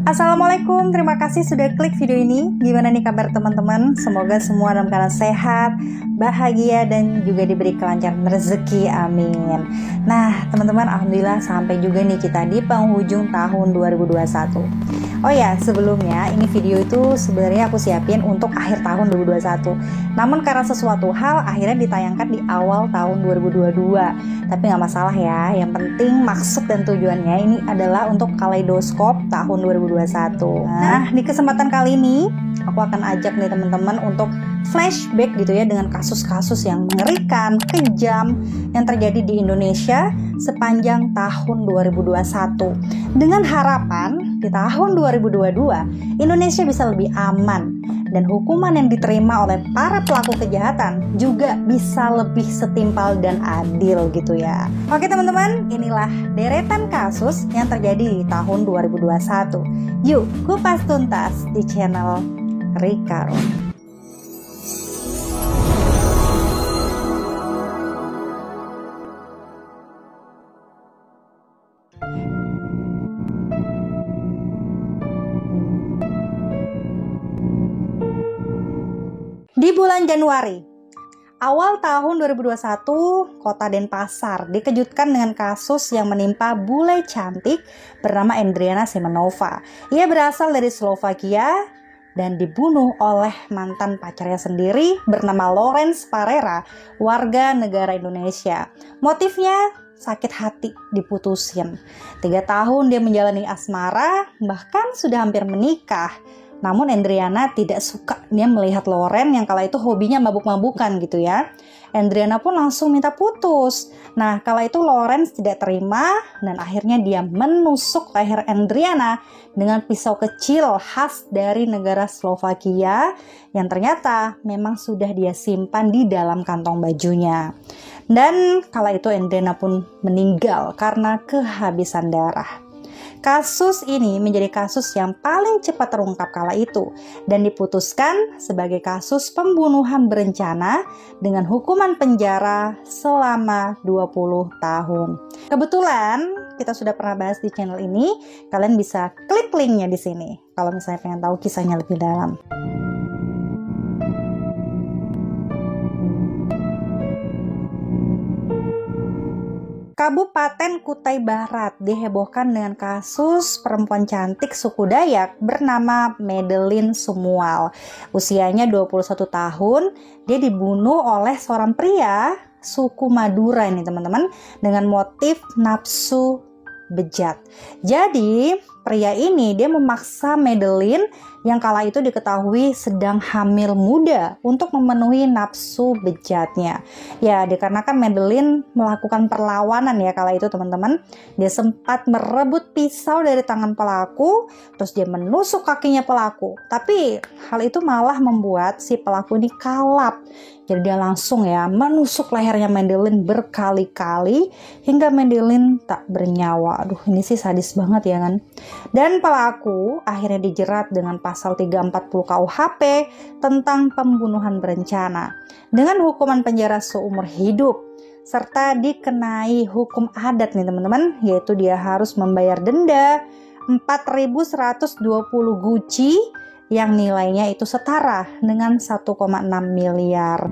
Assalamualaikum, terima kasih sudah klik video ini. Gimana nih kabar teman-teman? Semoga semua dalam keadaan sehat, bahagia, dan juga diberi kelancaran rezeki, amin. Nah teman-teman, alhamdulillah sampai juga nih kita di penghujung tahun 2021. Oh ya, sebelumnya ini video itu sebenarnya aku siapin untuk akhir tahun 2021. Namun karena sesuatu hal akhirnya ditayangkan di awal tahun 2022. Tapi nggak masalah ya, yang penting maksud dan tujuannya ini adalah untuk kaleidoskop tahun 2021. Nah, di kesempatan kali ini aku akan ajak nih teman-teman untuk flashback gitu ya, dengan kasus-kasus yang mengerikan, kejam yang terjadi di Indonesia sepanjang tahun 2021. Dengan harapan di tahun 2022 Indonesia bisa lebih aman dan hukuman yang diterima oleh para pelaku kejahatan juga bisa lebih setimpal dan adil gitu ya. Oke teman-teman, inilah deretan kasus yang terjadi di tahun 2021. Yuk kupas tuntas di channel Rika Roni. Di bulan Januari, awal tahun 2021, kota Denpasar dikejutkan dengan kasus yang menimpa bule cantik bernama Endriana Semenova. Ia berasal dari Slovakia dan dibunuh oleh mantan pacarnya sendiri bernama Lawrence Parera, warga negara Indonesia. Motifnya sakit hati diputusin. 3 tahun dia menjalani asmara, bahkan sudah hampir menikah. Namun Endriana tidak suka dia melihat Loren yang kala itu hobinya mabuk-mabukan gitu ya. Endriana pun langsung minta putus. Nah kala itu Lawrence tidak terima dan akhirnya dia menusuk leher Endriana dengan pisau kecil khas dari negara Slovakia yang ternyata memang sudah dia simpan di dalam kantong bajunya. Dan kala itu Endriana pun meninggal karena kehabisan darah. Kasus ini menjadi kasus yang paling cepat terungkap kala itu dan diputuskan sebagai kasus pembunuhan berencana dengan hukuman penjara selama 20 tahun. Kebetulan kita sudah pernah bahas di channel ini, kalian bisa klik linknya di sini kalau misalnya pengen tahu kisahnya lebih dalam. Kabupaten Kutai Barat dihebohkan dengan kasus perempuan cantik suku Dayak bernama Madeline Sumual. Usianya 21 tahun, dia dibunuh oleh seorang pria suku Madura ini teman-teman dengan motif nafsu bejat. Jadi pria ini dia memaksa Madeline yang kala itu diketahui sedang hamil muda untuk memenuhi nafsu bejatnya. Ya, dikarenakan Madeline melakukan perlawanan ya kala itu teman-teman. Dia sempat merebut pisau dari tangan pelaku, terus dia menusuk kakinya pelaku. Tapi hal itu malah membuat si pelaku ini kalap. Jadi dia langsung ya menusuk lehernya Madeline berkali-kali hingga Madeline tak bernyawa. Aduh, ini sih sadis banget ya kan. Dan pelaku akhirnya dijerat dengan pasal 340 KUHP tentang pembunuhan berencana dengan hukuman penjara seumur hidup serta dikenai hukum adat nih teman-teman, yaitu dia harus membayar denda 4.120 guci yang nilainya itu setara dengan 1,6 miliar.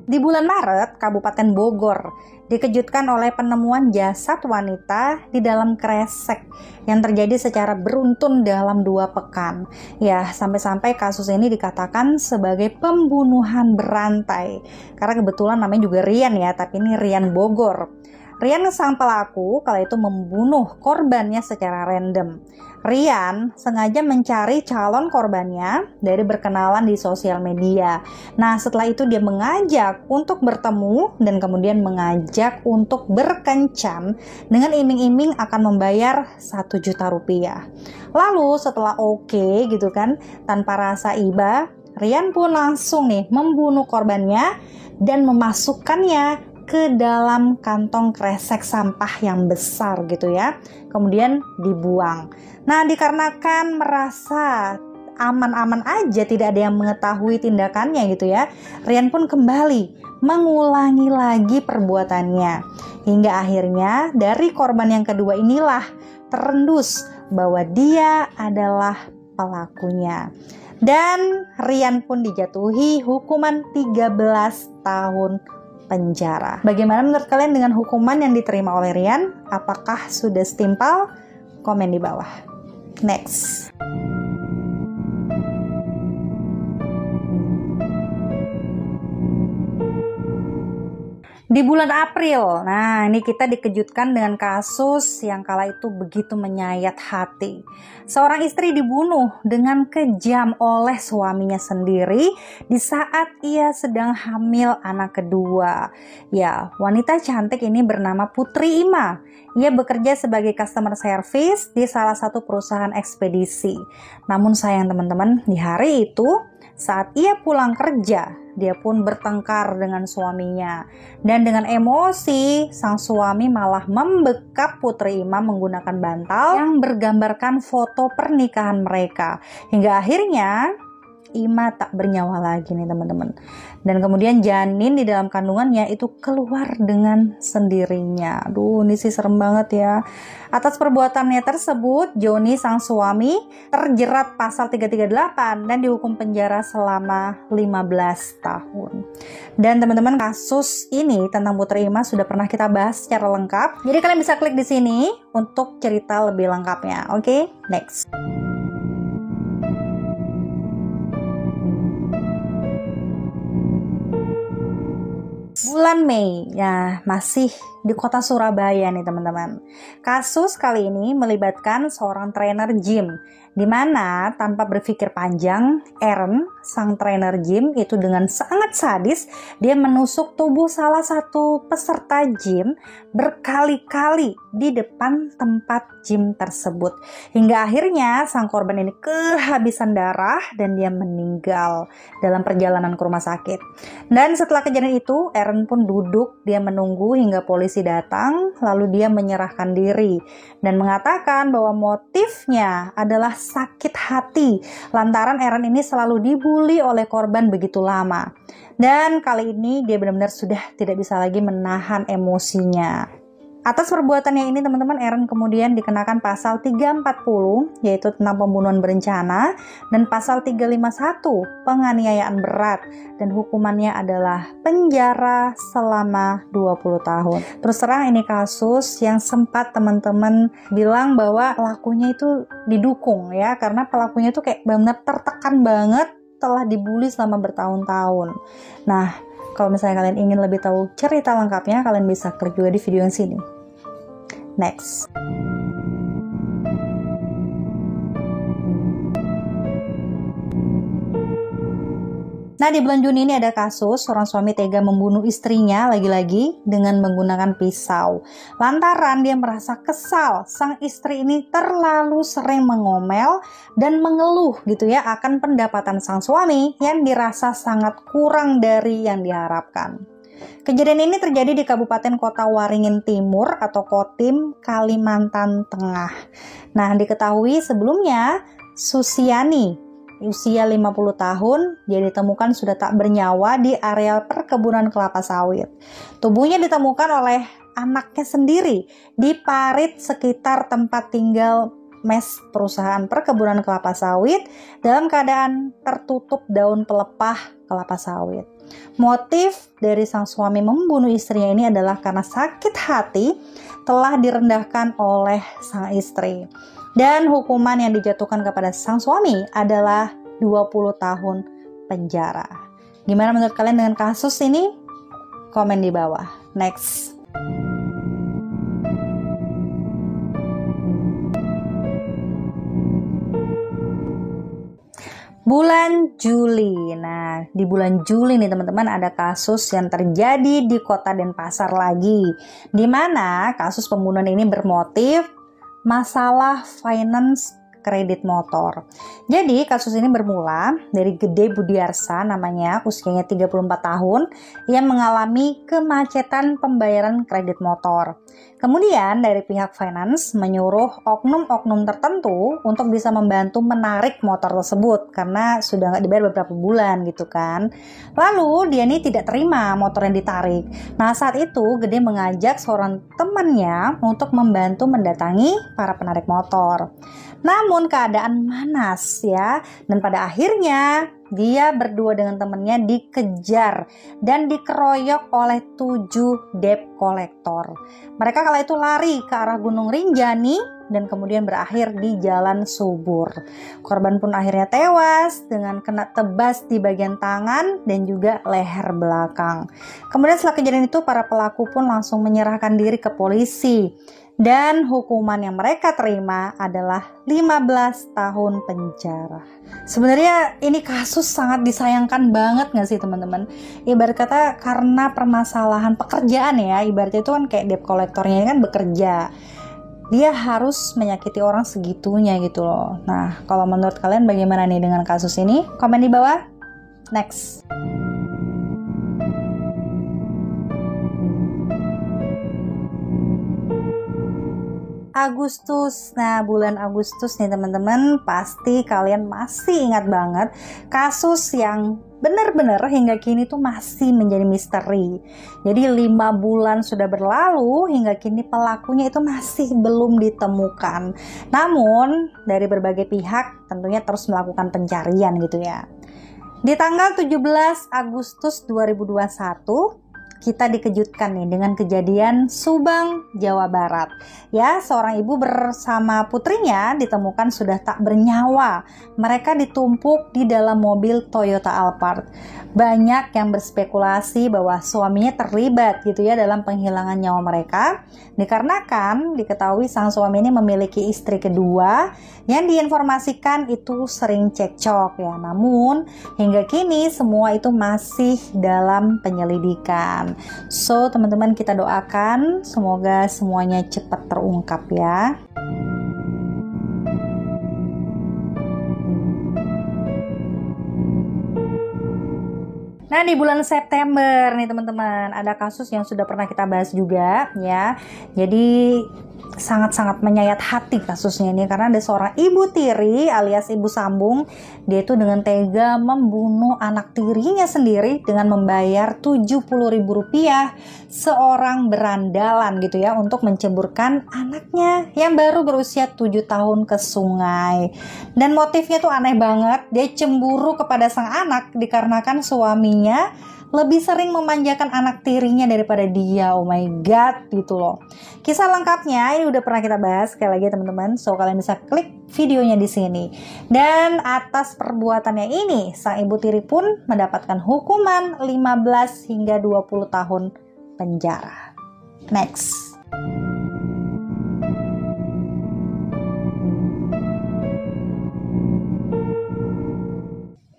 Di bulan Maret, Kabupaten Bogor dikejutkan oleh penemuan jasad wanita di dalam kresek yang terjadi secara beruntun dalam 2 pekan. Ya, sampai-sampai kasus ini dikatakan sebagai pembunuhan berantai. Karena kebetulan namanya juga Rian ya, tapi ini Rian Bogor. Rian sang pelaku kala itu membunuh korbannya secara random. Rian sengaja mencari calon korbannya dari berkenalan di sosial media. Nah setelah itu dia mengajak untuk bertemu dan kemudian mengajak untuk berkencan dengan iming-iming akan membayar 1 juta rupiah. Lalu setelah oke gitu kan, tanpa rasa iba, Rian pun langsung nih membunuh korbannya dan memasukkannya ke dalam kantong kresek sampah yang besar gitu ya, kemudian dibuang. Nah dikarenakan merasa aman-aman aja, tidak ada yang mengetahui tindakannya gitu ya. Rian pun kembali mengulangi lagi perbuatannya. Hingga akhirnya dari korban yang kedua inilah terendus bahwa dia adalah pelakunya. Dan Rian pun dijatuhi hukuman 13 tahun penjara. Bagaimana menurut kalian dengan hukuman yang diterima oleh Rian? Apakah sudah setimpal? Komen di bawah. Next. Di bulan April, nah ini kita dikejutkan dengan kasus yang kala itu begitu menyayat hati. Seorang istri dibunuh dengan kejam oleh suaminya sendiri di saat ia sedang hamil anak kedua. Ya, wanita cantik ini bernama Putri Ima. Ia bekerja sebagai customer service di salah satu perusahaan ekspedisi. Namun sayang teman-teman, di hari itu saat ia pulang kerja, dia pun bertengkar dengan suaminya. Dan dengan emosi, sang suami malah membekap Putri Ima menggunakan bantal yang bergambarkan foto pernikahan mereka. Hingga akhirnya Ima tak bernyawa lagi nih teman-teman. Dan kemudian janin di dalam kandungannya itu keluar dengan sendirinya. Aduh, ini sih serem banget ya. Atas perbuatannya tersebut, Joni sang suami terjerat pasal 338 dan dihukum penjara selama 15 tahun. Dan teman-teman, kasus ini tentang Putri Ima sudah pernah kita bahas secara lengkap. Jadi kalian bisa klik di sini untuk cerita lebih lengkapnya. Oke, next. Bulan Mei, ya masih di kota Surabaya nih teman-teman. Kasus kali ini melibatkan seorang trainer gym, di mana tanpa berpikir panjang, Aaron, sang trainer gym itu dengan sangat sadis, dia menusuk tubuh salah satu peserta gym berkali-kali di depan tempat gym tersebut. Hingga akhirnya sang korban ini kehabisan darah dan dia meninggal dalam perjalanan ke rumah sakit. Dan setelah kejadian itu, Aaron pun duduk, dia menunggu hingga polisi datang, lalu dia menyerahkan diri dan mengatakan bahwa motifnya adalah sakit hati lantaran Aaron ini selalu dibully oleh korban begitu lama. Dan kali ini dia benar-benar sudah tidak bisa lagi menahan emosinya. Atas perbuatannya ini teman-teman, Aaron kemudian dikenakan pasal 340 yaitu tentang pembunuhan berencana dan pasal 351 penganiayaan berat, dan hukumannya adalah penjara selama 20 tahun. Terus terang ini kasus yang sempat teman-teman bilang bahwa pelakunya itu didukung ya, karena pelakunya itu kayak benar-benar tertekan banget, telah dibully selama bertahun-tahun. Nah, kalau misalnya kalian ingin lebih tahu cerita lengkapnya, kalian bisa klik juga di video yang sini. Next. Nah, di bulan Juni ini ada kasus seorang suami tega membunuh istrinya lagi-lagi dengan menggunakan pisau. Lantaran dia merasa kesal, sang istri ini terlalu sering mengomel dan mengeluh gitu ya akan pendapatan sang suami yang dirasa sangat kurang dari yang diharapkan. Kejadian ini terjadi di Kabupaten Kota Waringin Timur atau Kotim, Kalimantan Tengah. Nah, diketahui sebelumnya Susiani, usia 50 tahun, dia ditemukan sudah tak bernyawa di areal perkebunan kelapa sawit. Tubuhnya ditemukan oleh anaknya sendiri di parit sekitar tempat tinggal mes perusahaan perkebunan kelapa sawit dalam keadaan tertutup daun pelepah kelapa sawit. Motif dari sang suami membunuh istrinya ini adalah karena sakit hati telah direndahkan oleh sang istri. Dan hukuman yang dijatuhkan kepada sang suami adalah 20 tahun penjara. Gimana menurut kalian dengan kasus ini? Komen di bawah. Next. Bulan Juli. Nah, di bulan Juli nih teman-teman ada kasus yang terjadi di Kota Denpasar lagi, di mana kasus pembunuhan ini bermotif masalah finance kredit motor. Jadi kasus ini bermula dari Gede Budiarsa namanya, usianya 34 tahun, yang mengalami kemacetan pembayaran kredit motor. Kemudian dari pihak finance menyuruh oknum-oknum tertentu untuk bisa membantu menarik motor tersebut karena sudah nggak dibayar beberapa bulan gitu kan. Lalu dia ini tidak terima motor yang ditarik. Nah saat itu Gede mengajak seorang temannya untuk membantu mendatangi para penarik motor. Namun keadaan manas ya, dan pada akhirnya dia berdua dengan temannya dikejar dan dikeroyok oleh 7 debt collector. Mereka kala itu lari ke arah Gunung Rinjani dan kemudian berakhir di Jalan Subur. Korban pun akhirnya tewas dengan kena tebas di bagian tangan dan juga leher belakang. Kemudian setelah kejadian itu para pelaku pun langsung menyerahkan diri ke polisi. Dan hukuman yang mereka terima adalah 15 tahun penjara. Sebenarnya ini kasus sangat disayangkan banget gak sih teman-teman? Ibarat kata karena permasalahan pekerjaan ya, ibaratnya itu kan kayak debt collectornya ini kan bekerja. Dia harus menyakiti orang segitunya gitu loh. Nah, kalau menurut kalian bagaimana nih dengan kasus ini? Komen di bawah. Next. Agustus. Nah, bulan Agustus nih teman-teman, pasti kalian masih ingat banget kasus yang benar-benar hingga kini tuh masih menjadi misteri. Jadi 5 bulan sudah berlalu hingga kini pelakunya itu masih belum ditemukan. Namun dari berbagai pihak tentunya terus melakukan pencarian gitu ya. Di tanggal 17 Agustus 2021 kita dikejutkan nih dengan kejadian Subang, Jawa Barat. Ya, seorang ibu bersama putrinya ditemukan sudah tak bernyawa. Mereka ditumpuk di dalam mobil Toyota Alphard. Banyak yang berspekulasi bahwa suaminya terlibat gitu ya dalam penghilangan nyawa mereka. Dikarenakan diketahui sang suami ini memiliki istri kedua yang diinformasikan itu sering cekcok ya. Namun hingga kini semua itu masih dalam penyelidikan. So teman-teman kita doakan semoga semuanya cepat terungkap ya. Nah di bulan September nih teman-teman ada kasus yang sudah pernah kita bahas juga ya. Jadi sangat-sangat menyayat hati kasusnya ini karena ada seorang ibu tiri alias ibu sambung. Dia itu dengan tega membunuh anak tirinya sendiri dengan membayar Rp70.000 seorang berandalan gitu ya untuk menceburkan anaknya yang baru berusia 7 tahun ke sungai. Dan motifnya tuh aneh banget, dia cemburu kepada sang anak dikarenakan suaminya lebih sering memanjakan anak tirinya daripada dia. Oh my god gitu loh. Kisah lengkapnya ini udah pernah kita bahas sekali lagi teman-teman. So kalian bisa klik videonya di sini. Dan atas perbuatannya ini sang ibu tiri pun mendapatkan hukuman 15 hingga 20 tahun penjara. Next.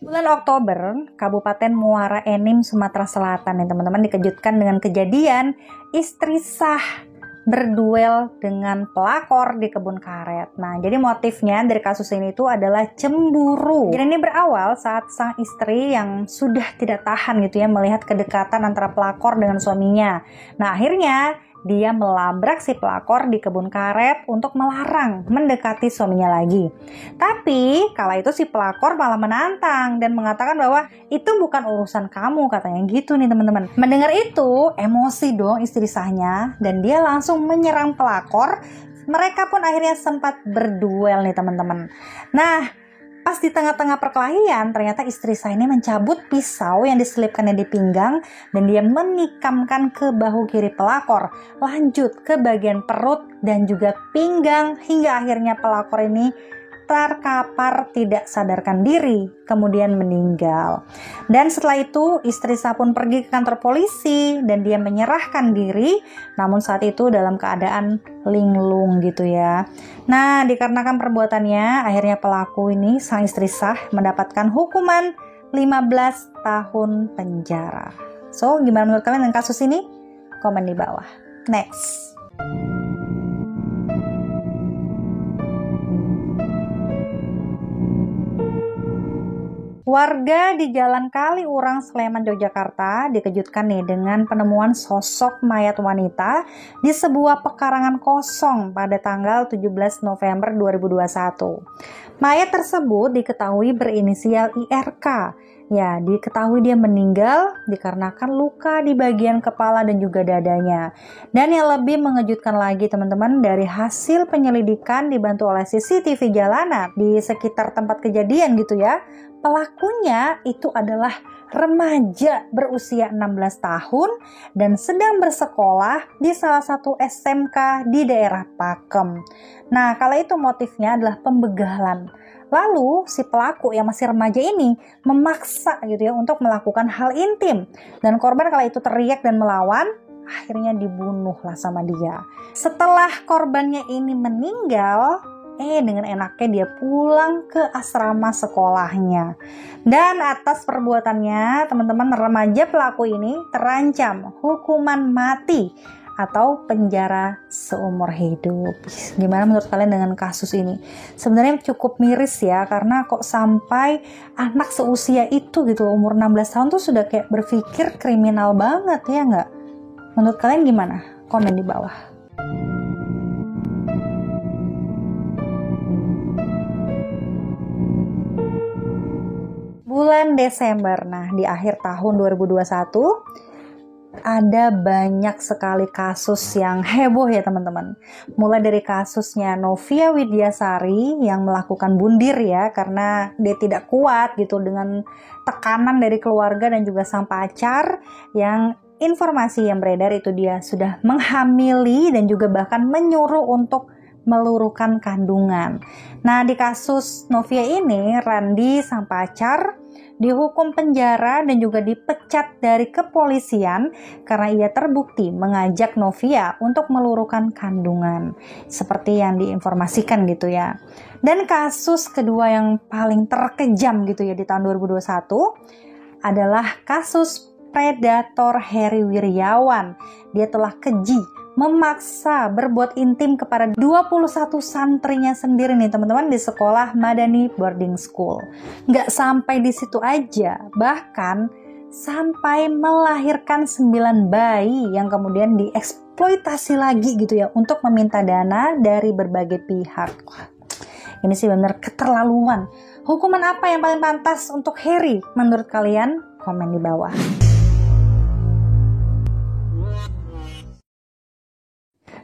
Bulan Oktober, Kabupaten Muara Enim, Sumatera Selatan nih teman-teman dikejutkan dengan kejadian istri sah berduel dengan pelakor di kebun karet. Nah, jadi motifnya dari kasus ini itu adalah cemburu. Jadi ini berawal saat sang istri yang sudah tidak tahan gitu ya melihat kedekatan antara pelakor dengan suaminya. Nah, akhirnya dia melabrak si pelakor di kebun karet untuk melarang mendekati suaminya lagi. Tapi kala itu si pelakor malah menantang dan mengatakan bahwa itu bukan urusan kamu, katanya gitu nih teman-teman. Mendengar itu emosi dong istri sahnya dan dia langsung menyerang pelakor. Mereka pun akhirnya sempat berduel nih teman-teman. Nah, pas di tengah-tengah perkelahian, ternyata istri saya ini mencabut pisau yang diselipkannya di pinggang dan dia menikamkan ke bahu kiri pelakor, lanjut ke bagian perut dan juga pinggang hingga akhirnya pelakor ini terkapar tidak sadarkan diri, kemudian meninggal. Dan setelah itu istri saya pun pergi ke kantor polisi dan dia menyerahkan diri, namun saat itu dalam keadaan linglung gitu ya. Nah, dikarenakan perbuatannya, akhirnya pelaku ini, sang istri sah, mendapatkan hukuman 15 tahun penjara. So, gimana menurut kalian dengan kasus ini? Komen di bawah. Next. Warga di Jalan Kaliurang, Sleman, Yogyakarta dikejutkan nih dengan penemuan sosok mayat wanita di sebuah pekarangan kosong pada tanggal 17 November 2021. Mayat tersebut diketahui berinisial IRK. Ya, diketahui dia meninggal dikarenakan luka di bagian kepala dan juga dadanya. Dan yang lebih mengejutkan lagi teman-teman, dari hasil penyelidikan dibantu oleh CCTV jalanan di sekitar tempat kejadian gitu ya, pelakunya itu adalah remaja berusia 16 tahun dan sedang bersekolah di salah satu SMK di daerah Pakem. Nah, kala itu motifnya adalah pembegalan. Lalu si pelaku yang masih remaja ini memaksa gitu ya untuk melakukan hal intim. Dan korban kala itu teriak dan melawan, akhirnya dibunuhlah sama dia. Setelah korbannya ini meninggal, dengan enaknya dia pulang ke asrama sekolahnya. Dan atas perbuatannya, teman-teman, remaja pelaku ini terancam hukuman mati atau penjara seumur hidup. Gimana menurut kalian dengan kasus ini? Sebenarnya cukup miris ya, karena kok sampai anak seusia itu gitu, umur 16 tahun tuh sudah kayak berpikir kriminal banget ya nggak? Menurut kalian gimana? Komen di bawah. Bulan Desember, nah di akhir tahun 2021, ada banyak sekali kasus yang heboh ya teman-teman. Mulai dari kasusnya Novia Widyasari yang melakukan bundir ya, karena dia tidak kuat gitu dengan tekanan dari keluarga dan juga sang pacar, yang informasi yang beredar itu dia sudah menghamili dan juga bahkan menyuruh untuk meluruhkan kandungan. Nah, di kasus Novia ini, Randy sang pacar dihukum penjara dan juga dipecat dari kepolisian karena ia terbukti mengajak Novia untuk meluruhkan kandungan, seperti yang diinformasikan gitu ya. Dan kasus kedua yang paling terkejam gitu ya di tahun 2021 adalah kasus predator Heri Wiryawan. Dia telah keji memaksa berbuat intim kepada 21 santrinya sendiri nih teman-teman di sekolah Madani Boarding School. Nggak sampai di situ aja, bahkan sampai melahirkan 9 bayi yang kemudian dieksploitasi lagi gitu ya untuk meminta dana dari berbagai pihak. Wah, ini sih benar keterlaluan. Hukuman apa yang paling pantas untuk Heri menurut kalian? Komen di bawah.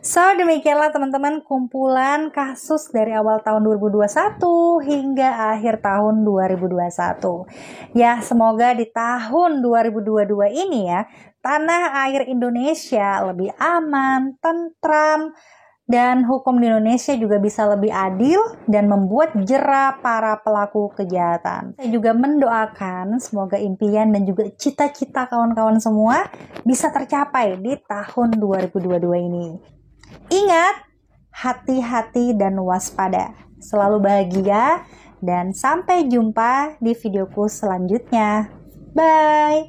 So, demikianlah teman-teman kumpulan kasus dari awal tahun 2021 hingga akhir tahun 2021. Ya, semoga di tahun 2022 ini ya, tanah air Indonesia lebih aman, tentram, dan hukum di Indonesia juga bisa lebih adil dan membuat jera para pelaku kejahatan. Saya juga mendoakan semoga impian dan juga cita-cita kawan-kawan semua bisa tercapai di tahun 2022 ini. Ingat, hati-hati dan waspada. Selalu bahagia dan sampai jumpa di videoku selanjutnya. Bye!